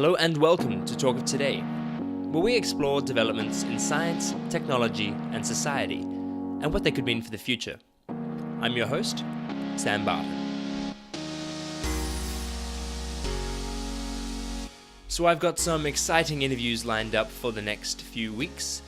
Hello and welcome to Talk of Today, where we explore developments in science, technology, and society, and what they could mean for the future. I'm your host, Sam Barton. So I've got some exciting interviews lined up for the next few weeks.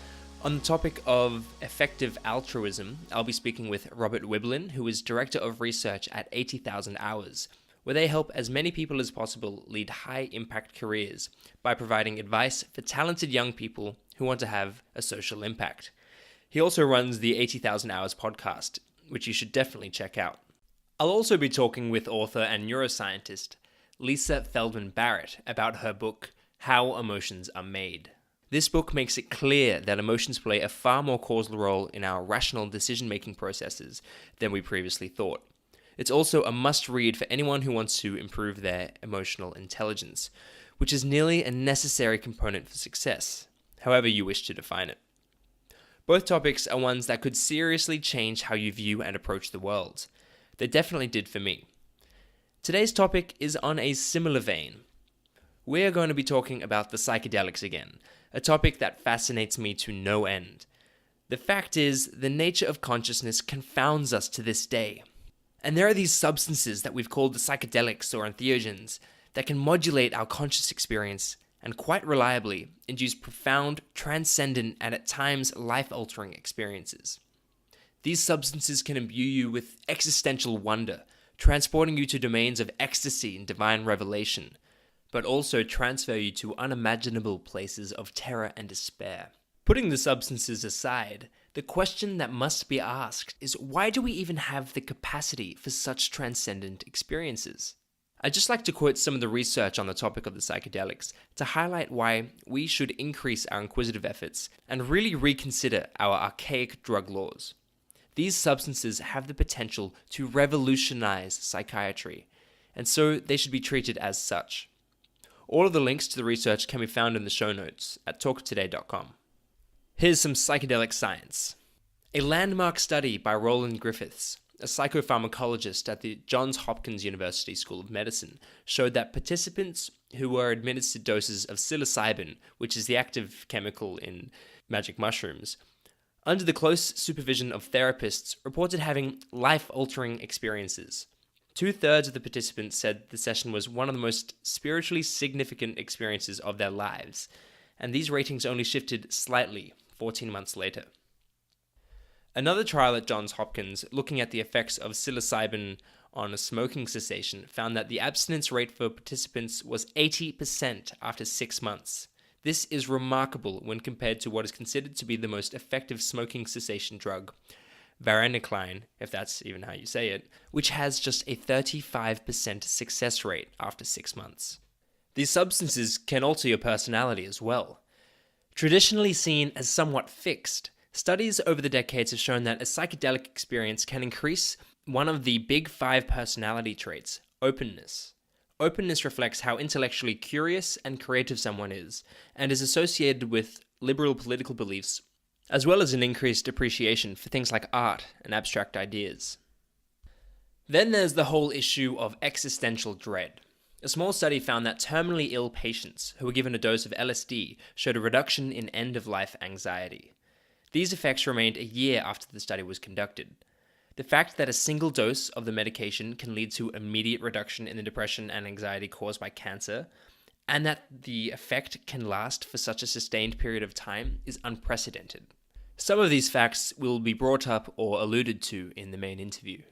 On the topic of effective altruism, I'll be speaking with Robert Wiblin, who is Director of Research at 80,000 Hours, where they help as many people as possible lead high-impact careers by providing advice for talented young people who want to have a social impact. He also runs the 80,000 Hours podcast, which you should definitely check out. I'll also be talking with author and neuroscientist Lisa Feldman Barrett about her book, How Emotions Are Made. This book makes it clear that emotions play a far more causal role in our rational decision-making processes than we previously thought. It's also a must-read for anyone who wants to improve their emotional intelligence, which is nearly a necessary component for success, however you wish to define it. Both topics are ones that could seriously change how you view and approach the world. They definitely did for me. Today's topic is on a similar vein. We're going to be talking about the psychedelics again, a topic that fascinates me to no end. The fact is, the nature of consciousness confounds us to this day. And there are these substances that we've called the psychedelics or entheogens that can modulate our conscious experience and quite reliably induce profound, transcendent, and at times life-altering experiences. These substances can imbue you with existential wonder, transporting you to domains of ecstasy and divine revelation, but also transfer you to unimaginable places of terror and despair. Putting the substances aside, the question that must be asked is, why do we even have the capacity for such transcendent experiences? I'd just like to quote some of the research on the topic of the psychedelics to highlight why we should increase our inquisitive efforts and really reconsider our archaic drug laws. These substances have the potential to revolutionize psychiatry, and so they should be treated as such. All of the links to the research can be found in the show notes at talktoday.com. Here's some psychedelic science. A landmark study by Roland Griffiths, a psychopharmacologist at the Johns Hopkins University School of Medicine, showed that participants who were administered doses of psilocybin, which is the active chemical in magic mushrooms, under the close supervision of therapists, reported having life-altering experiences. 2/3 of the participants said the session was one of the most spiritually significant experiences of their lives, and these ratings only shifted slightly 14 months later. Another trial at Johns Hopkins, looking at the effects of psilocybin on a smoking cessation, found that the abstinence rate for participants was 80% after 6 months. This is remarkable when compared to what is considered to be the most effective smoking cessation drug, varenicline, if that's even how you say it, which has just a 35% success rate after 6 months. These substances can alter your personality as well. Traditionally seen as somewhat fixed, studies over the decades have shown that a psychedelic experience can increase one of the big 5 personality traits, openness. Openness reflects how intellectually curious and creative someone is, and is associated with liberal political beliefs, as well as an increased appreciation for things like art and abstract ideas. Then there's the whole issue of existential dread. A small study found that terminally ill patients who were given a dose of LSD showed a reduction in end-of-life anxiety. These effects remained a year after the study was conducted. The fact that a single dose of the medication can lead to immediate reduction in the depression and anxiety caused by cancer, and that the effect can last for such a sustained period of time, is unprecedented. Some of these facts will be brought up or alluded to in the main interview,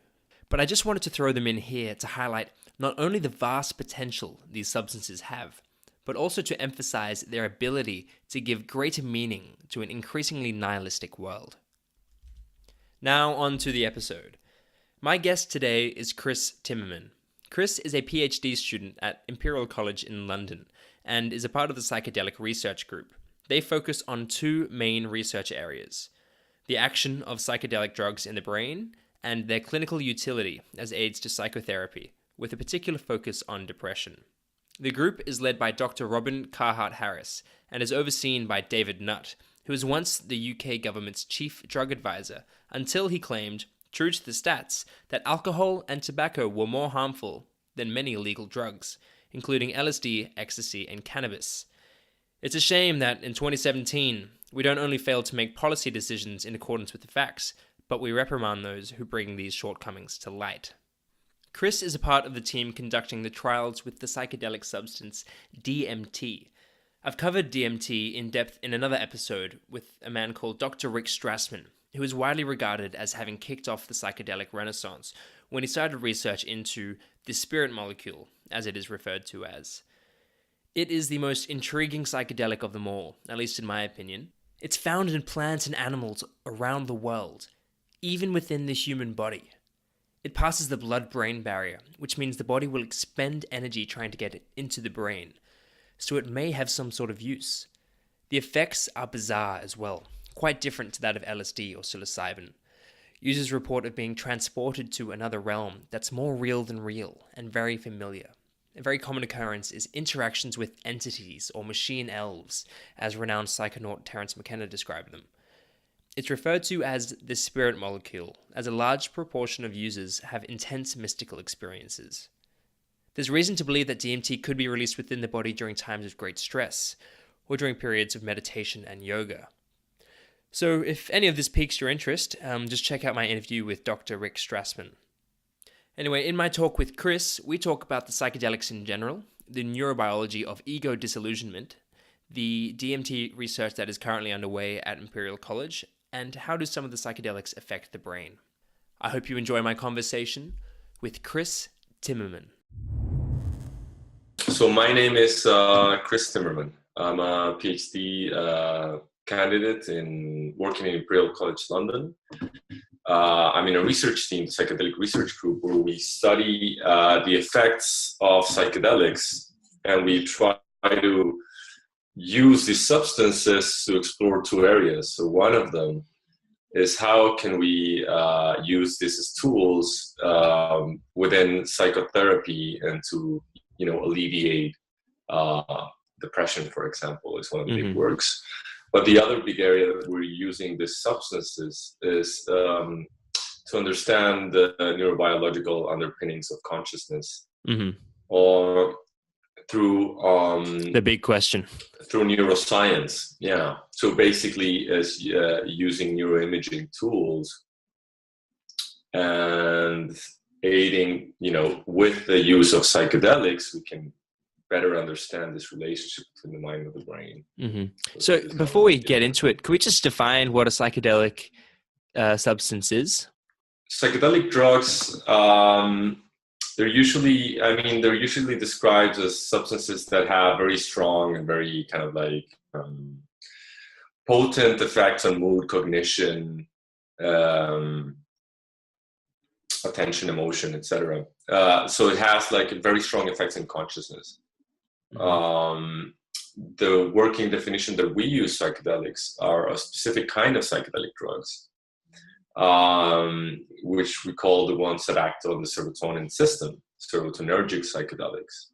but I just wanted to throw them in here to highlight not only the vast potential these substances have, but also to emphasize their ability to give greater meaning to an increasingly nihilistic world. Now on to the episode. My guest today is Chris Timmerman. Chris is a PhD student at Imperial College in London and is a part of the Psychedelic Research Group. They focus on 2 main research areas: the action of psychedelic drugs in the brain and their clinical utility as aids to psychotherapy, with a particular focus on depression. The group is led by Dr. Robin Carhart-Harris and is overseen by David Nutt, who was once the UK government's chief drug advisor, until he claimed, true to the stats, that alcohol and tobacco were more harmful than many illegal drugs, including LSD, ecstasy, and cannabis. It's a shame that in 2017, we don't only fail to make policy decisions in accordance with the facts, but we reprimand those who bring these shortcomings to light. Chris is a part of the team conducting the trials with the psychedelic substance DMT. I've covered DMT in depth in another episode with a man called Dr. Rick Strassman, who is widely regarded as having kicked off the psychedelic renaissance when he started research into the spirit molecule, as it is referred to as. It is the most intriguing psychedelic of them all, at least in my opinion. It's found in plants and animals around the world, even within the human body. It passes the blood-brain barrier, which means the body will expend energy trying to get it into the brain, so it may have some sort of use. The effects are bizarre as well, quite different to that of LSD or psilocybin. Users report of being transported to another realm that's more real than real and very familiar. A very common occurrence is interactions with entities or machine elves, as renowned psychonaut Terence McKenna described them. It's referred to as the spirit molecule, as a large proportion of users have intense mystical experiences. There's reason to believe that DMT could be released within the body during times of great stress, or during periods of meditation and yoga. So if any of this piques your interest, just check out my interview with Dr. Rick Strassman. Anyway, in my talk with Chris, we talk about the psychedelics in general, the neurobiology of ego disillusionment, the DMT research that is currently underway at Imperial College, and how do some of the psychedelics affect the brain. I hope you enjoy my conversation with Chris Timmerman. So my name is Chris Timmerman. I'm a PhD candidate working in Imperial College, London. I'm in a research team, the Psychedelic Research Group, where we study the effects of psychedelics, and we try to use these substances to explore two areas. So one of them is how can we use this as tools within psychotherapy and to alleviate depression, for example, is one of the big works. But the other big area that we're using these substances is to understand the neurobiological underpinnings of consciousness, or through the big question, through neuroscience. Yeah. So basically, as using neuroimaging tools and aiding, with the use of psychedelics, we can better understand this relationship between the mind and the brain. So before we get into it, can we just define what a psychedelic substance is? Psychedelic drugs, they're usually described as substances that have very strong and very kind of like potent effects on mood, cognition, attention, emotion, etc. So it has like very strong effects in consciousness. The working definition that we use psychedelics are a specific kind of psychedelic drugs, which we call the ones that act on the serotonin system, serotonergic psychedelics.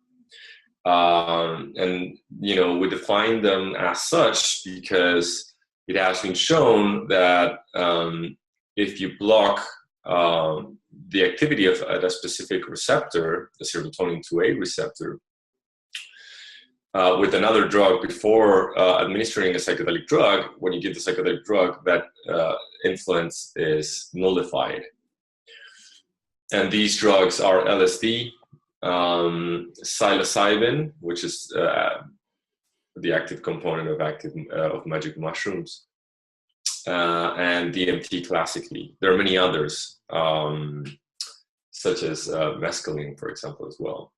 And we define them as such because it has been shown that if you block the activity of a specific receptor, the serotonin 2A receptor, with another drug before administering a psychedelic drug, when you give the psychedelic drug, that influence is nullified. And these drugs are LSD, psilocybin, which is the active component of magic mushrooms, and DMT classically. There are many others, such as mescaline, for example, as well.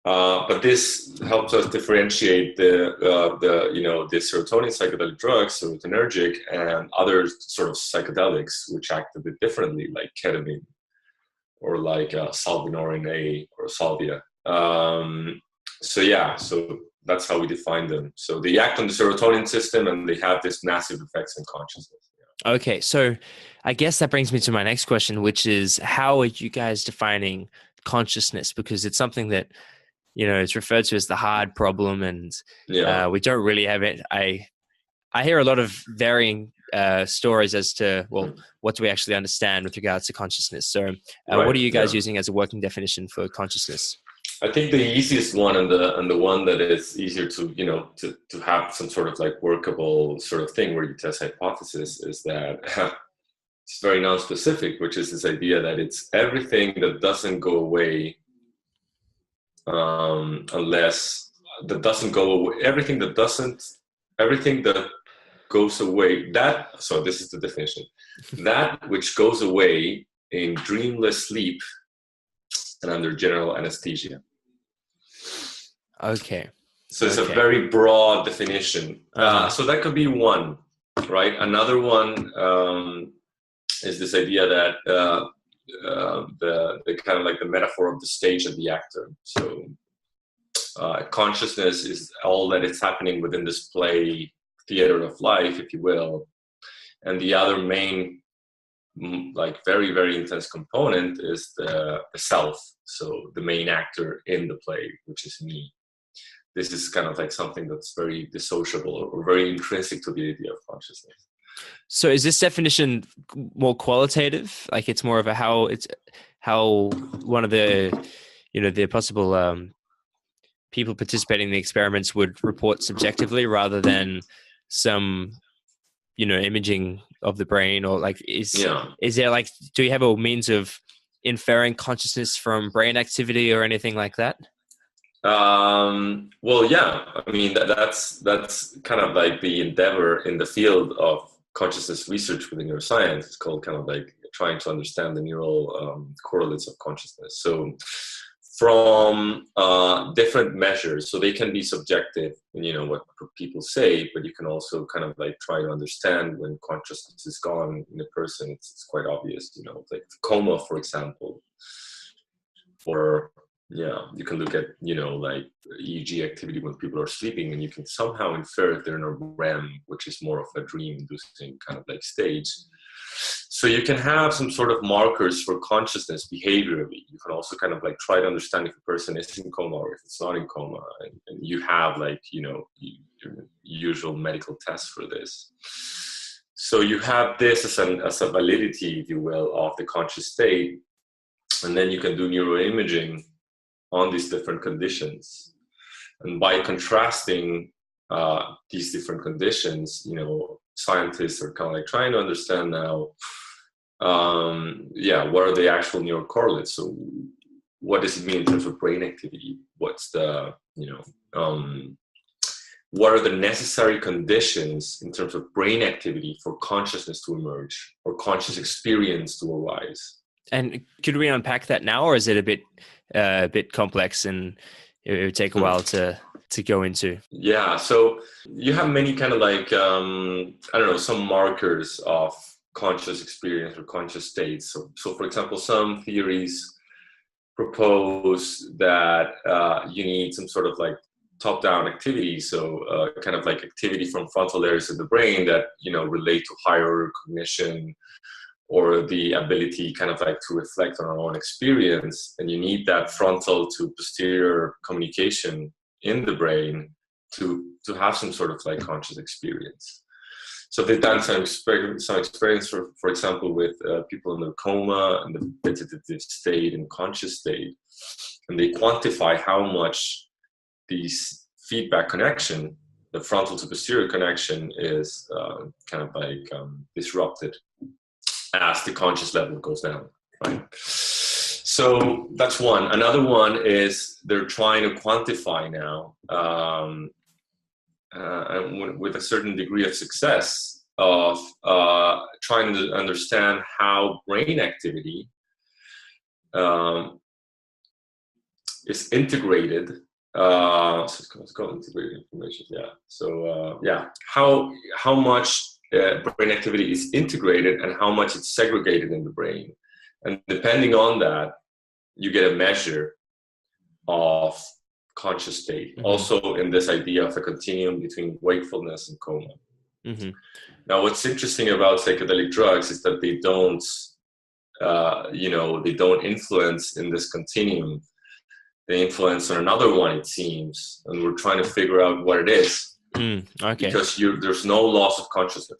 But this helps us differentiate the serotonin psychedelic drugs, serotonergic, and other sort of psychedelics which act a bit differently, like ketamine or like salvinorin A or salvia. So that's how we define them. So they act on the serotonin system, and they have this massive effects on consciousness. Okay, so I guess that brings me to my next question, which is how are you guys defining consciousness? Because it's something that it's referred to as the hard problem, and we don't really have it. I hear a lot of varying stories as to, what do we actually understand with regards to consciousness? So what are you guys using as a working definition for consciousness? I think the easiest one and the one that is easier to, to have some sort of like workable sort of thing where you test hypothesis is that it's very non-specific, which is this idea that it's everything that doesn't go away unless that doesn't go away, everything that goes away, so this is the definition, that which goes away in dreamless sleep and under general anesthesia. Okay. So it's a very broad definition. So that could be one, right? Another one is this idea that the kind of like the metaphor of the stage of the actor. So consciousness is all that is happening within this play theater of life, if you will. And the other main, like very, very intense component is the self. So the main actor in the play, which is me. This is kind of like something that's very dissociable or very intrinsic to the idea of consciousness. So is this definition more qualitative? Like it's more of how one of the, the possible people participating in the experiments would report subjectively rather than some, imaging of the brain, or like is there like, do you have a means of inferring consciousness from brain activity or anything like that? Well, yeah. I mean, that's kind of like the endeavor in the field of consciousness research within neuroscience. It's called kind of like trying to understand the neural correlates of consciousness. So from different measures, so they can be subjective in, what people say, but you can also kind of like try to understand when consciousness is gone in a person. It's quite obvious, like coma, for example, or you can look at, like EEG activity when people are sleeping, and you can somehow infer if they're in a REM, which is more of a dream-inducing kind of like stage. So you can have some sort of markers for consciousness behaviorally. You can also kind of like try to understand if a person is in coma or if it's not in coma. And you have like, your usual medical tests for this. So you have this as a validity, if you will, of the conscious state. And then you can do neuroimaging on these different conditions. And by contrasting these different conditions, scientists are kind of like trying to understand now, what are the actual neural correlates? So what does it mean in terms of brain activity? What's the, what are the necessary conditions in terms of brain activity for consciousness to emerge or conscious experience to arise? And could we unpack that now, or is it a bit complex and it would take a while to go into? Yeah, so you have many kind of like, some markers of conscious experience or conscious states. So for example, some theories propose that you need some sort of like top-down activity. So kind of like activity from frontal areas of the brain that, relate to higher cognition, or the ability kind of like to reflect on our own experience. And you need that frontal to posterior communication in the brain to have some sort of like conscious experience. So they've done some experiments, for example, with people in the coma and the vegetative state and conscious state. And they quantify how much these feedback connection, the frontal to posterior connection, is kind of like disrupted as the conscious level goes down, right? So that's one. Another one is they're trying to quantify now, and with a certain degree of success, of trying to understand how brain activity is integrated. So it's called integrated information. Yeah. So how much brain activity is integrated and how much it's segregated in the brain. And depending on that, you get a measure of conscious state. Mm-hmm. Also in this idea of a continuum between wakefulness and coma. Mm-hmm. Now, what's interesting about psychedelic drugs is that they don't influence in this continuum. They influence on another one, it seems. And we're trying to figure out what it is. Okay. Because there's no loss of consciousness.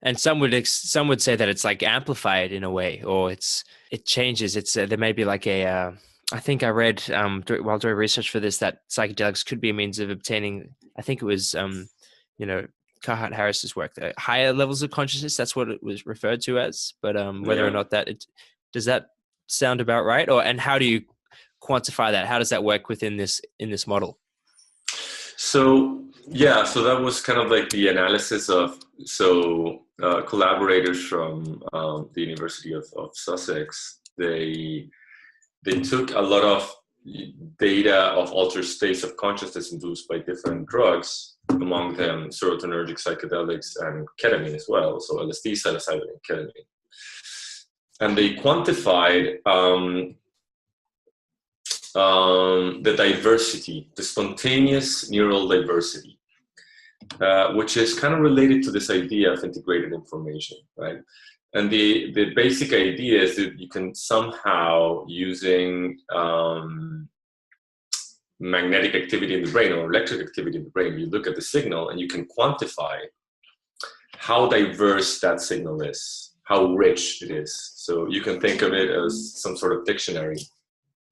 And some would say that it's like amplified in a way, or it changes. There may be like a I think I read while doing research for this that psychedelics could be a means of obtaining. I think it was you know, Carhart Harris's work, higher levels of consciousness. That's what it was referred to as. But whether or Yeah. not does that sound about right? And how do you quantify that? How does that work within this model? So yeah, so that was kind of like the analysis of collaborators from the University of Sussex. They took a lot of data of altered states of consciousness induced by different drugs, among them serotonergic psychedelics and ketamine as well, so LSD, psilocybin, and ketamine. And they quantified the diversity, the spontaneous neural diversity, which is kind of related to this idea of integrated information, right? And the basic idea is that you can somehow, using magnetic activity in the brain or electric activity in the brain, you look at the signal and you can quantify how diverse that signal is, how rich it is. So you can think of it as some sort of dictionary.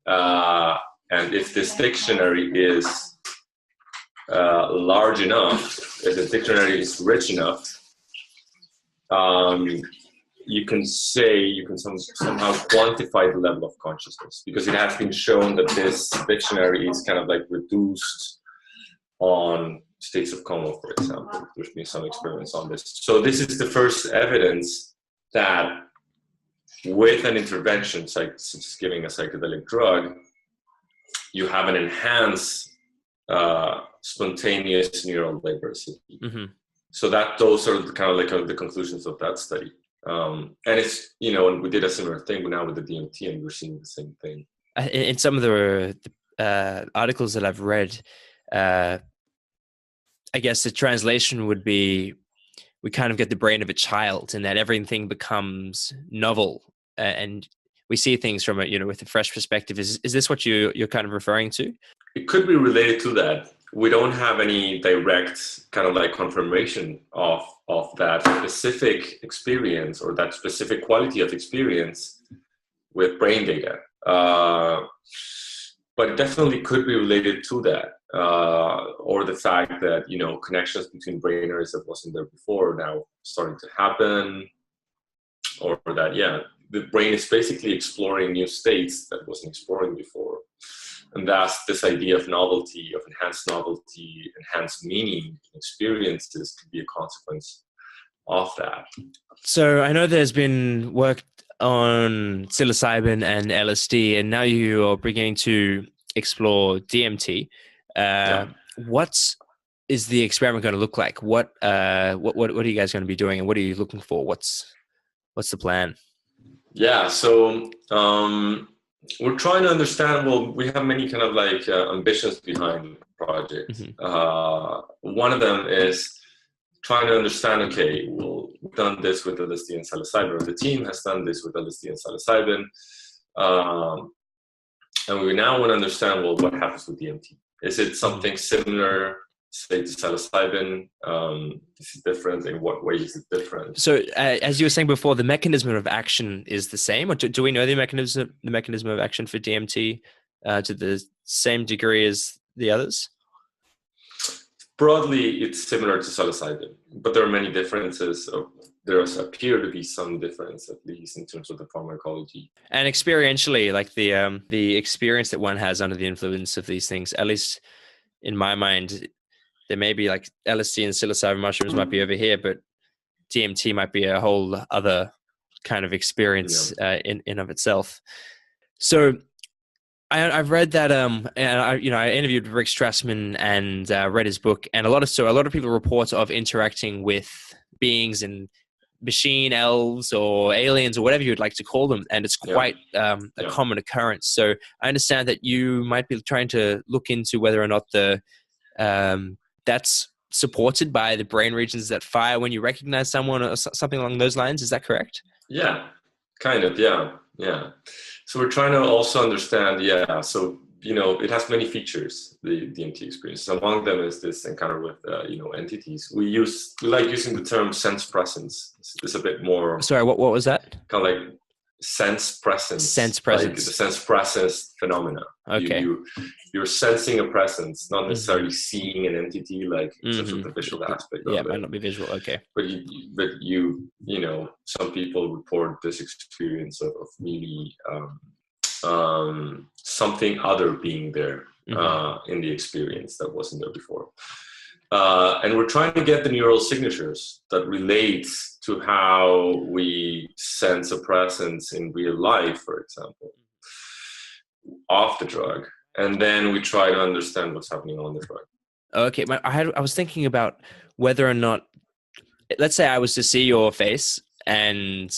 And if this dictionary is large enough, if the dictionary is rich enough, you can somehow quantify the level of consciousness, because it has been shown that this dictionary is kind of like reduced on states of coma, for example. There's been some experiments on this. So this is the first evidence that with an intervention, such as giving a psychedelic drug, you have an enhanced spontaneous neural diversity. Mm-hmm. So those are kind of like the conclusions of that study. And it's, and we did a similar thing now with the DMT, and we're seeing the same thing. In some of the articles that I've read, I guess the translation would be, we kind of get the brain of a child, and that everything becomes novel, and we see things from with a fresh perspective. Is this what you're kind of referring to? It could be related to that. We don't have any direct kind of like confirmation of that specific experience or that specific quality of experience with brain data. But it definitely could be related to that. Or the fact that, connections between brain areas that wasn't there before now starting to happen. Or that, the brain is basically exploring new states that wasn't exploring before. And that's this idea of novelty, of enhanced novelty, enhanced meaning, experiences could be a consequence of that. So I know there's been work on psilocybin and LSD, and now you are beginning to explore DMT. What is the experiment going to look like? What are you guys going to be doing, and what are you looking for? What's the plan? Yeah, so we're trying to understand. Well, we have many kind of like ambitions behind the project. Mm-hmm. One of them is trying to understand, okay, well, we've done this with LSD and psilocybin, or the team has done this with LSD and psilocybin, and we now want to understand, well, what happens with DMT? Is it something similar, say, to psilocybin? Is it different? In what way is it different? So, as you were saying before, the mechanism of action is the same, or do we know the mechanism of action for DMT to the same degree as the others? Broadly, it's similar to psilocybin, but there are many differences. There appear to be some difference, at least in terms of the pharmacology. And experientially, like the experience that one has under the influence of these things, at least in my mind, there may be like LSD and psilocybin mushrooms might be over here, but DMT might be a whole other kind of experience in of itself. So I've read that, and I interviewed Rick Strassman and read his book, and a lot of people report of interacting with beings and machine elves or aliens or whatever you would like to call them, and it's quite a common occurrence. So I understand that you might be trying to look into whether or not that's supported by the brain regions that fire when you recognize someone or something along those lines. Is that correct? Yeah, kind of. Yeah. So we're trying to also understand. So it has many features, the DMT experience. Among them is this encounter with entities. We like using the term sense presence. It's a bit more. Sorry, what was that? Kind of like sense presence. Sense Like presence. the sense presence phenomena. Okay. You're sensing a presence, not necessarily Mm-hmm. seeing an entity, like in terms of the visual aspect of Yeah, it. might not be visual. Okay. But you know, some people report this experience of really something other being there in the experience that wasn't there before. And we're trying to get the neural signatures that relate to how we sense a presence in real life, for example, off the drug. And then we try to understand what's happening on the drug. Okay. I was thinking about whether or not, let's say I was to see your face and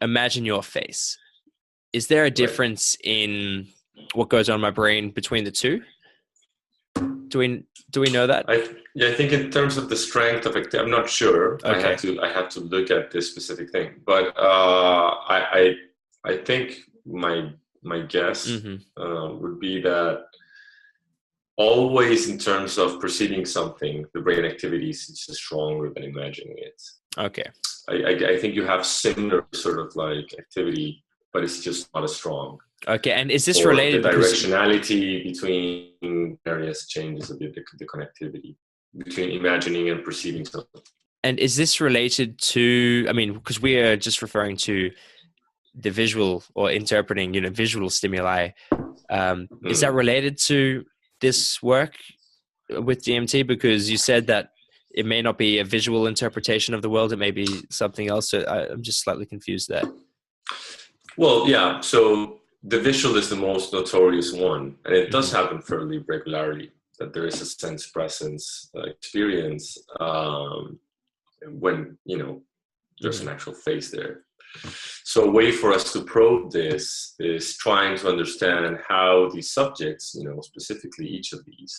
imagine your face. Is there a difference in what goes on in my brain between the two? Do we know that? I think in terms of the strength of it, I'm not sure. Okay. I have to look at this specific thing, but I think my guess would be that always in terms of perceiving something, the brain activity is just stronger than imagining it. Okay. I think you have similar sort of like activity, but it's just not as strong. Okay, and is this related? The directionality between areas changes a bit, the connectivity between imagining and perceiving something. And is this related to, I mean, because we are just referring to the visual or interpreting, visual stimuli. Is that related to this work with DMT? Because you said that it may not be a visual interpretation of the world, it may be something else. So I'm just slightly confused there. Well, yeah. So the visual is the most notorious one, and it does happen fairly regularly that there is a sense presence experience when there's an actual face there. So a way for us to probe this is trying to understand how these subjects, specifically each of these,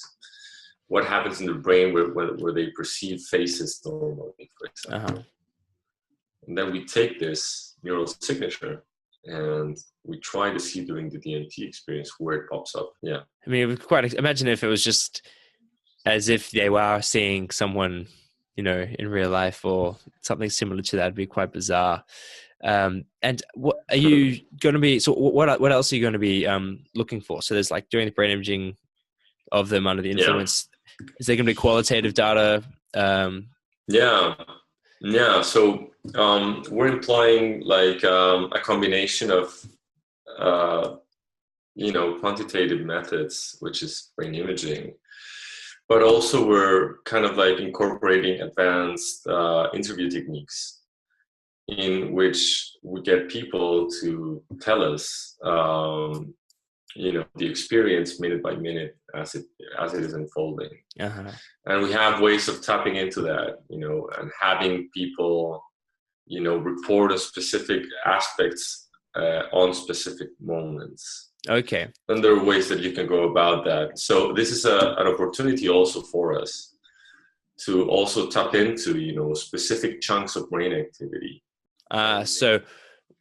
what happens in the brain where they perceive faces normally, for example. And then we take this neural signature and we try to see during the DMT experience where it pops up. Yeah. I mean, it was quite, imagine if it was just as if they were seeing someone, in real life or something similar to that. It'd be quite bizarre. And what are you going to be, so what else are you going to be looking for? So there's like doing the brain imaging of them under the influence. Yeah. Is there going to be qualitative data? Yeah. So we're employing like a combination of, quantitative methods, which is brain imaging, but also we're kind of like incorporating advanced interview techniques in which we get people to tell us, the experience minute by minute as it is unfolding. And we have ways of tapping into that, and having people, report on specific aspects on specific moments. Okay. And there are ways that you can go about that. So this is an opportunity also for us to also tap into, specific chunks of brain activity. So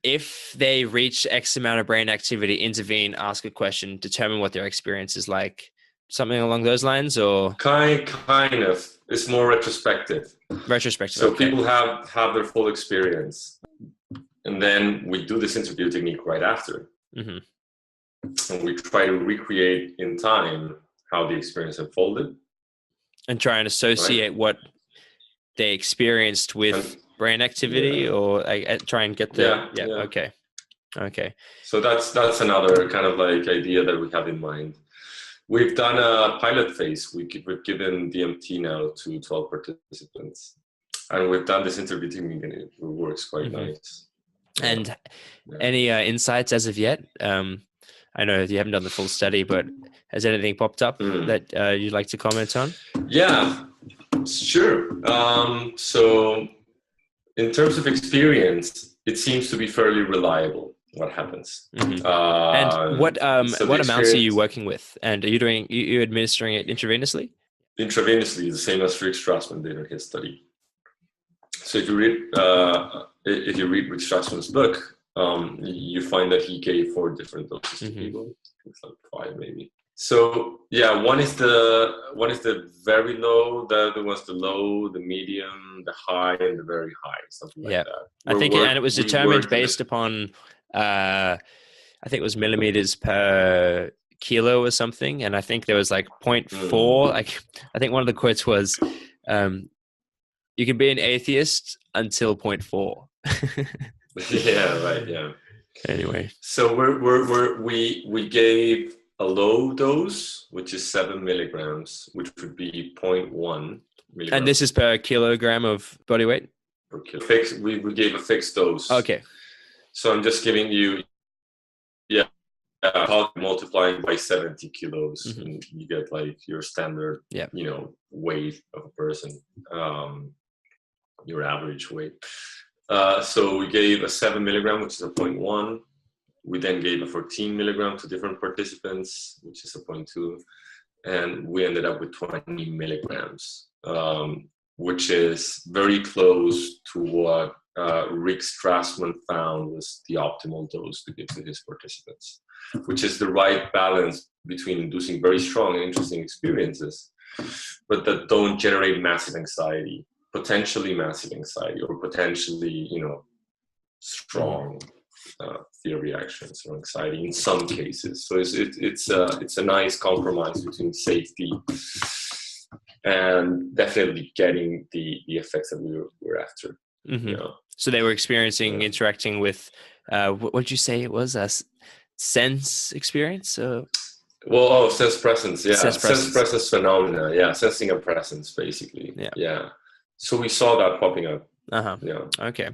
if they reach X amount of brain activity, intervene, ask a question, determine what their experience is like, something along those lines, or kind of. It's more retrospective. So okay. People have their full experience, and then we do this interview technique right after, and we try to recreate in time how the experience unfolded, and try and associate what they experienced with brain activity, or try and get the okay. So that's another kind of like idea that we have in mind. We've done a pilot phase. We've given DMT now to 12 participants, and we've done this interview technique, and it works quite nice. And any insights as of yet? I know you haven't done the full study, but has anything popped up that you'd like to comment on? Yeah, sure. So in terms of experience, it seems to be fairly reliable. What happens? And what amounts are you working with? And are you administering it intravenously? Intravenously, the same as Rick Strassman did in his study. So if you read Rick Strassman's book, you find that he gave 4 different doses to people. It's like 5 maybe. So yeah, one is the very low, the other was the low, the medium, the high, and the very high, something like that. I think, and it was determined based upon I think it was millimeters per kilo or something. And I think there was like 0.4. Like, I think one of the quotes was, you can be an atheist until 0.4. Yeah, right. Yeah. Anyway. So we gave a low dose, which is 7 milligrams, which would be 0.1 milligrams. And this is per kilogram of body weight? Per kilo. We gave a fixed dose. Okay. So I'm just giving you, multiplying by 70 kilos, and you get like your standard, weight of a person, your average weight. So we gave a 7 milligram, which is a 0.1. We then gave a 14 milligram to different participants, which is a 0.2. And we ended up with 20 milligrams, which is very close to what Rick Strassman found was the optimal dose to give to his participants, which is the right balance between inducing very strong and interesting experiences, but that don't generate massive anxiety, potentially massive anxiety, or potentially, strong fear reactions or anxiety in some cases. So it's a nice compromise between safety and definitely getting the effects that we were after. So they were experiencing, interacting with, what did you say it was? A sense experience? Sense presence. Yeah. Sense presence phenomena. Yeah. Sensing a presence, basically. Yeah. So we saw that popping up. Yeah. Okay.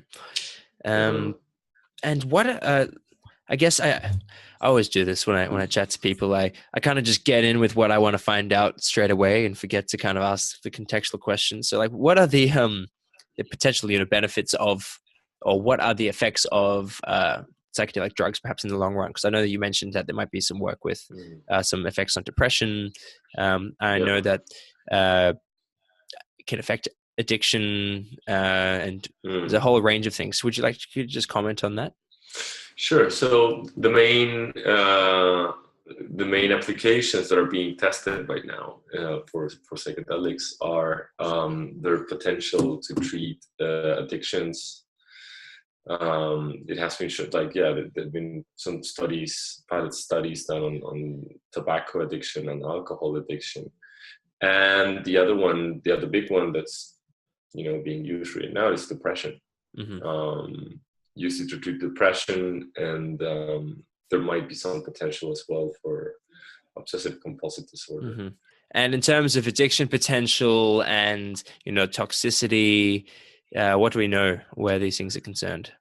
And what, I guess I always do this when I chat to people. I kind of just get in with what I want to find out straight away and forget to kind of ask the contextual questions. So like, what are the potential, benefits of, or what are the effects of psychedelic drugs perhaps in the long run? Because I know that you mentioned that there might be some work with some effects on depression. I know that it can affect addiction and there's a whole range of things. Could you just comment on that? Sure. So the main applications that are being tested right now for psychedelics are their potential to treat addictions. It has been shown, there have been some pilot studies done on tobacco addiction and alcohol addiction. And the other big one that's being used right now is depression. Used to treat depression, and there might be some potential as well for obsessive compulsive disorder. And in terms of addiction potential and toxicity, what do we know where these things are concerned?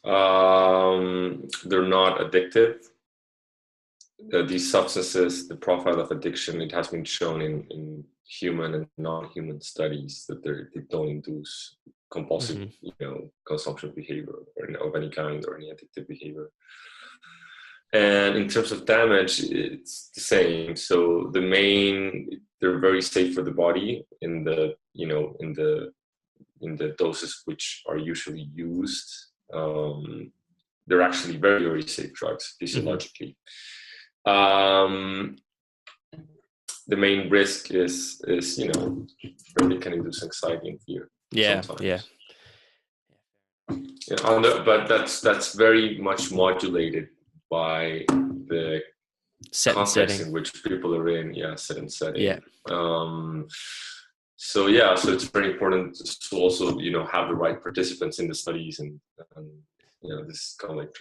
They're not addictive. These substances, the profile of addiction, it has been shown in human and non-human studies that they don't induce compulsive, consumption behavior of any kind or any addictive behavior. And in terms of damage, it's the same. So they're very safe for the body in the doses which are usually used. They're actually very, very safe drugs physiologically. The main risk is really can induce anxiety and fear. Sometimes. But that's very much modulated by the context in which people are in. Set and setting. So it's very important to also have the right participants in the studies, and this is kind of like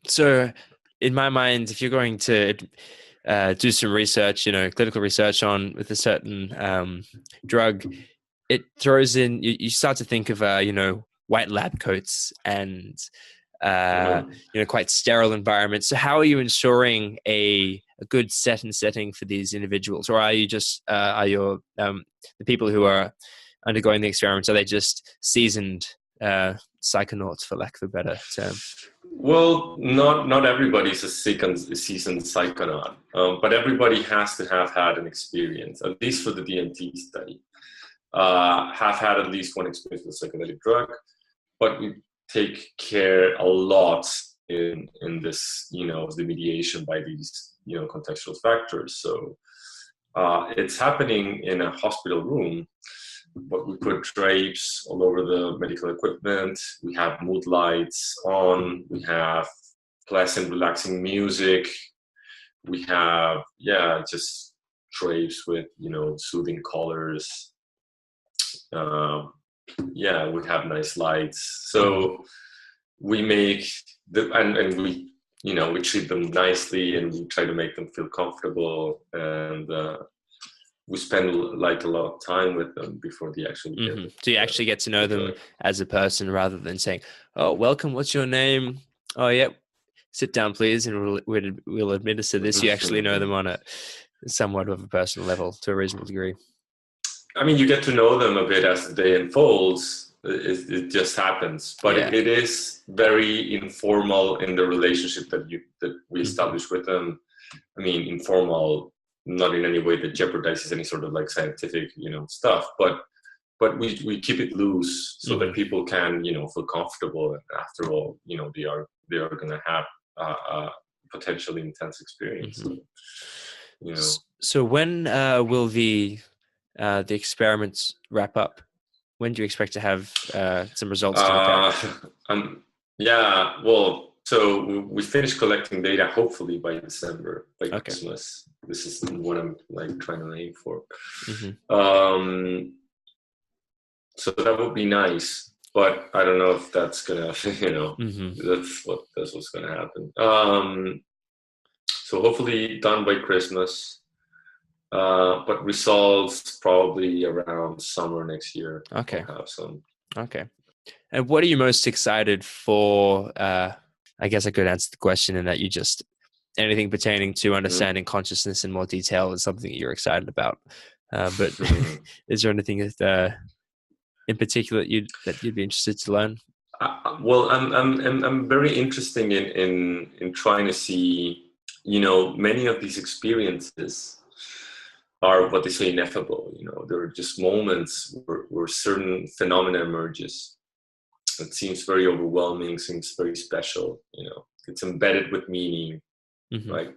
So in my mind, if you're going to do some research, clinical research with a certain drug, it throws in, you start to think of, white lab coats and, quite sterile environments. So how are you ensuring a good set and setting for these individuals? Or are you just, the people who are undergoing the experiments, are they just seasoned psychonauts, for lack of a better term? Well, not everybody's a seasoned psychonaut, but everybody has to have had an experience, at least for the DMT study, have had at least one experience with a psychedelic drug. But we take care a lot in this, the mediation by these, contextual factors. So it's happening in a hospital room but we put drapes all over the medical equipment. We have mood lights on. We have pleasant, relaxing music. We have, just drapes with, soothing colors. We have nice lights. So we make and we, we treat them nicely, and we try to make them feel comfortable, and we spend like a lot of time with them before they actually get So you actually get to know them as a person, rather than saying, "Oh, welcome. What's your name? Oh, yeah. Sit down, please, and we'll administer this." You actually know them on a somewhat of a personal level to a reasonable degree. I mean, you get to know them a bit as the day unfolds. It just happens, but it is very informal in the relationship that we establish with them. I mean, informal, not in any way that jeopardizes any sort of like scientific, stuff, but we keep it loose so that people can, feel comfortable. And after all, they are going to have a potentially intense experience. So when will the experiments wrap up? When do you expect to have some results to look at? So we finish collecting data hopefully by December, by Christmas. This is what I'm like trying to aim for. So that would be nice, but I don't know if that's gonna, that's what's gonna happen. So hopefully done by Christmas, but results probably around summer next year. Okay. We'll have some. Okay. And what are you most excited for? I guess I could answer the question in that anything pertaining to understanding consciousness in more detail is something that you're excited about. But is there anything that, in particular that you'd be interested to learn? Well, I'm very interested in trying to see, many of these experiences are what they say ineffable. There are just moments where certain phenomena emerges. It seems very overwhelming, seems very special. It's embedded with meaning, right?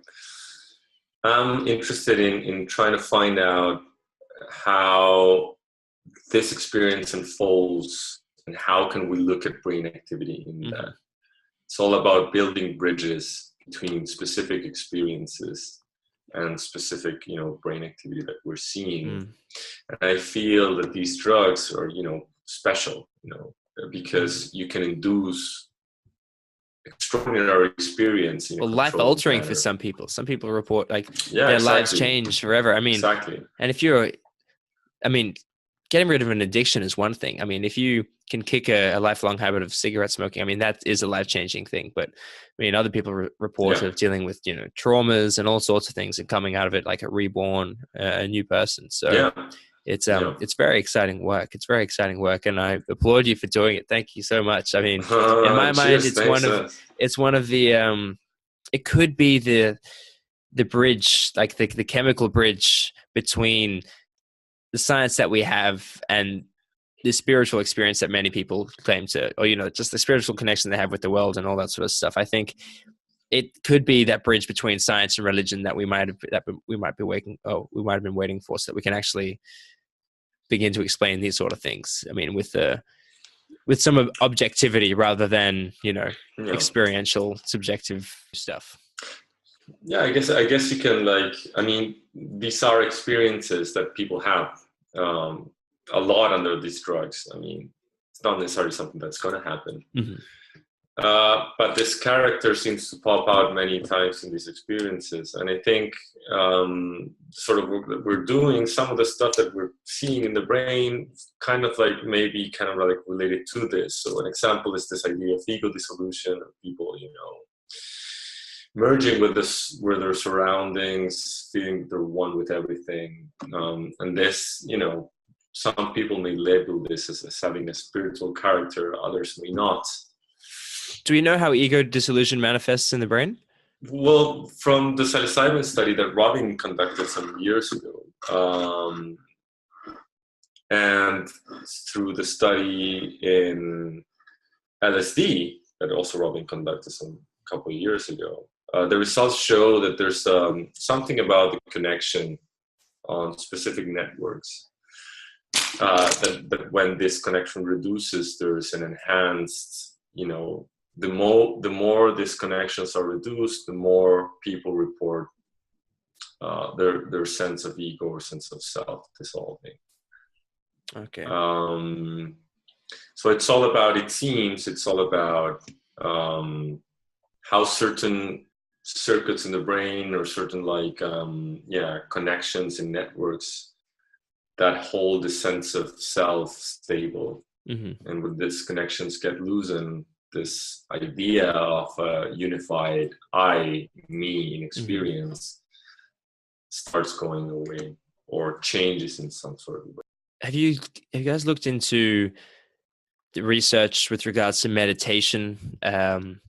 I'm interested in trying to find out how this experience unfolds and how can we look at brain activity in that. It's all about building bridges between specific experiences and specific, brain activity that we're seeing. And I feel that these drugs are, special, because you can induce extraordinary experience. Life altering for some people. Some people report their lives change forever. I mean, and getting rid of an addiction is one thing. I mean, if you can kick a lifelong habit of cigarette smoking, that is a life-changing thing. But other people report of dealing with, traumas and all sorts of things and coming out of it like a reborn, a new person. So it's very exciting work. It's very exciting work, and I applaud you for doing it. Thank you so much. In my mind, it's one of the it could be the bridge, like the chemical bridge between the science that we have and the spiritual experience that many people claim to, or just the spiritual connection they have with the world and all that sort of stuff. I think it could be that bridge between science and religion that we might have been waiting for, so that we can actually begin to explain these sort of things. With some objectivity rather than experiential, subjective stuff. Yeah, I guess you can these are experiences that people have a lot under these drugs. It's not necessarily something that's going to happen. But this character seems to pop out many times in these experiences. And I think we're doing some of the stuff that we're seeing in the brain kind of related to this. So an example is this idea of ego dissolution, of people, merging with their surroundings, feeling they're one with everything. And this, some people may label this as having a spiritual character, others may not. Do we know how ego dissolution manifests in the brain? Well, from the psilocybin study that Robin conducted some years ago, and through the study in LSD that also Robin conducted a couple of years ago, the results show that there's something about the connection on specific networks that when this connection reduces, there's an enhanced, the more these connections are reduced, the more people report their sense of ego or sense of self dissolving. Okay. So it's all about, it seems, it's all about how certain circuits in the brain or certain connections in networks that hold the sense of self stable. Mm-hmm. And when these connections get loosened, this idea of a unified I, me experience starts going away or changes in some sort of way. Have you guys looked into the research with regards to meditation and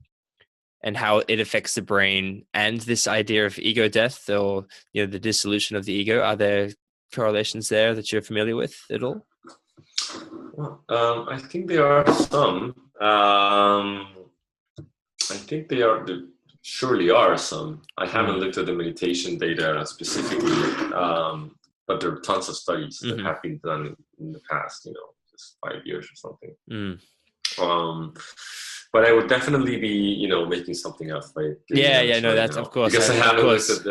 how it affects the brain and this idea of ego death, or the dissolution of the ego? Are there correlations there that you're familiar with at all? Well, I think there are some. I think there surely are some. I haven't looked at the meditation data specifically, but there are tons of studies that have been done in the past, just 5 years or something. But I would definitely be, making something up. No, that's now. Of course. Because I haven't looked at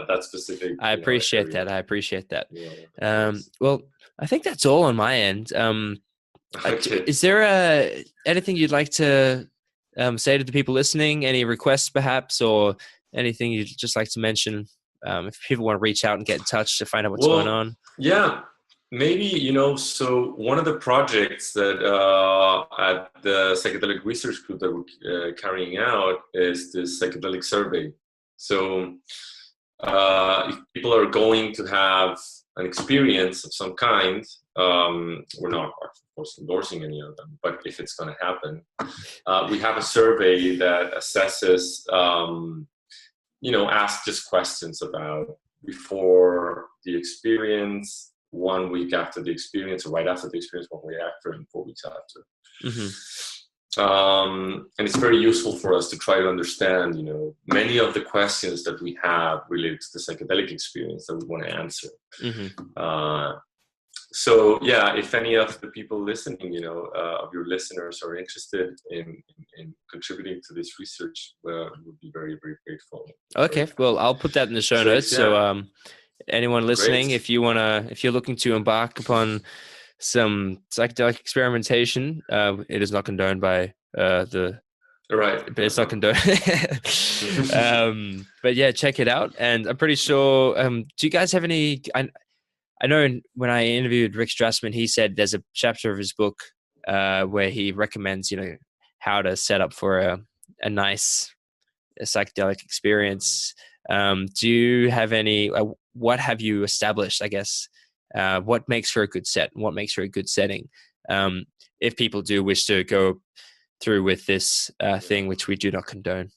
that specific. I appreciate that. Yeah. Well, I think that's all on my end. Okay. Is there anything you'd like to say to the people listening? Any requests, perhaps, or anything you'd just like to mention? If people want to reach out and get in touch to find out what's going on. Yeah. Maybe, so one of the projects that at the Psychedelic Research Group that we're carrying out is this psychedelic survey. So if people are going to have an experience of some kind, we're not, of course, endorsing any of them, but if it's going to happen, we have a survey that assesses, asks just questions about before the experience, 1 week after the experience, or right after the experience, 1 week after, and 4 weeks after. And it's very useful for us to try to understand, many of the questions that we have related to the psychedelic experience that we want to answer. So yeah, if any of the people listening, of your listeners are interested in contributing to this research, would be very, very grateful. Okay, well, I'll put that in the show notes. Yeah. So anyone listening, if you're looking to embark upon some psychedelic experimentation, it is not condoned by right, but it's not condoned. But yeah, check it out. And I'm pretty sure. Do you guys have any? I know when I interviewed Rick Strassman, he said there's a chapter of his book where he recommends, how to set up for a nice psychedelic experience. Do you have any? What have you established? I guess what makes for a good set? What makes for a good setting? If people do wish to go through with this thing, which we do not condone.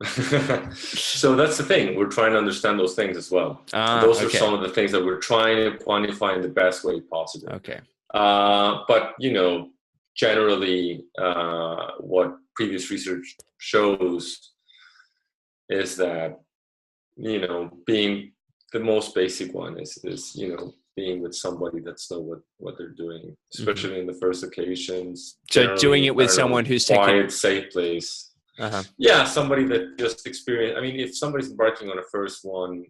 So that's the thing. We're trying to understand those things as well. Those are some of the things that we're trying to quantify in the best way possible. Okay. But generally, what previous research shows is that being the most basic one is being with somebody that's know what they're doing, especially in the first occasions. So doing it with someone who's quiet, safe place. Yeah, somebody that just experienced. I mean, if somebody's embarking on a first one,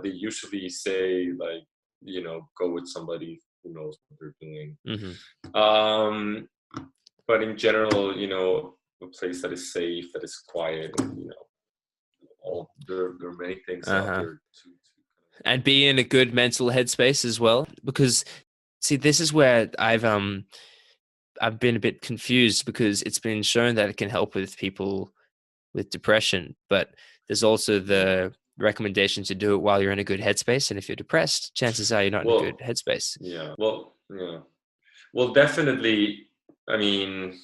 they usually say go with somebody who knows what they're doing. But in general, a place that is safe, that is quiet, and, there are many things out there and be in a good mental headspace as well. Because see, this is where I've been a bit confused, because it's been shown that it can help with people with depression, but there's also the recommendation to do it while you're in a good headspace. And if you're depressed, chances are you're not in a good headspace. Yeah. Well, definitely. I mean,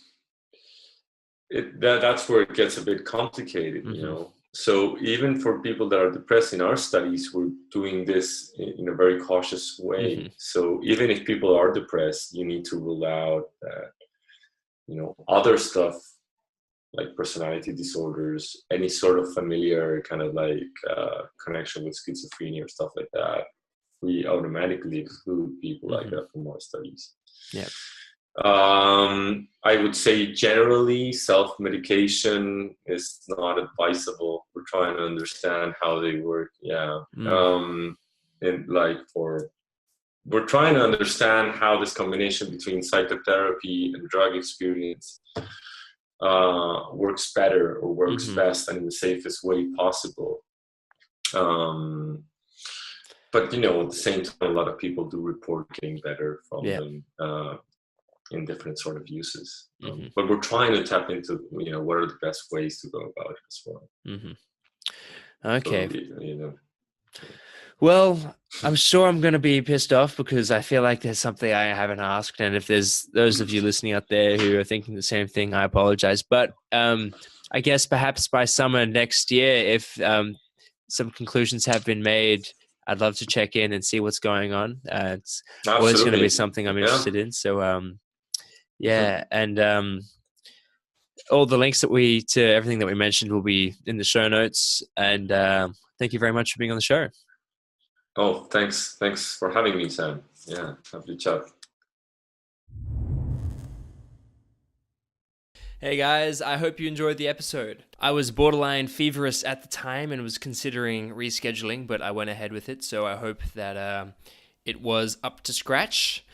that's where it gets a bit complicated, So even for people that are depressed in our studies, we're doing this in a very cautious way. So even if people are depressed, you need to rule out that, other stuff like personality disorders, any sort of familiar kind of connection with schizophrenia or stuff like that we automatically exclude people like that from our studies. Yeah. I would say generally self-medication is not advisable. We're trying to understand how they work. Yeah. We're trying to understand how this combination between psychotherapy and drug experience works better or works best and in the safest way possible. But at the same time, a lot of people do report getting better from them in different sort of uses. But we're trying to tap into what are the best ways to go about it as well. Okay. So, well, I'm sure I'm going to be pissed off because I feel like there's something I haven't asked. And if there's those of you listening out there who are thinking the same thing, I apologize. But I guess perhaps by summer next year, if some conclusions have been made, I'd love to check in and see what's going on. It's always going to be something I'm interested in. So, and all the links to everything that we mentioned will be in the show notes. And thank you very much for being on the show. Oh, thanks for having me, Sam. Yeah, lovely chat. Hey guys, I hope you enjoyed the episode. I was borderline feverish at the time and was considering rescheduling, but I went ahead with it, so I hope that it was up to scratch.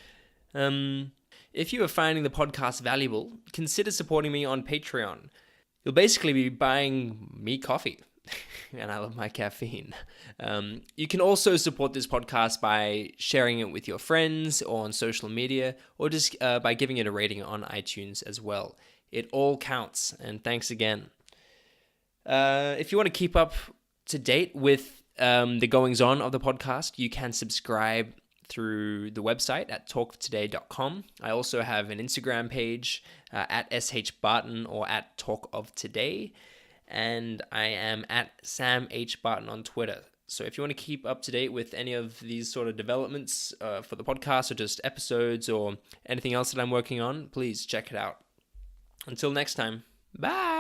If you are finding the podcast valuable, consider supporting me on Patreon. You'll basically be buying me coffee. And I love my caffeine. You can also support this podcast by sharing it with your friends or on social media, or just by giving it a rating on iTunes as well. It all counts, and thanks again. If you want to keep up to date with the goings-on of the podcast, you can subscribe through the website at talkoftoday.com. I also have an Instagram page at shbarton or at talkoftoday. And I am at Sam H. Barton on Twitter. So if you want to keep up to date with any of these sort of developments for the podcast or just episodes or anything else that I'm working on, please check it out. Until next time, bye!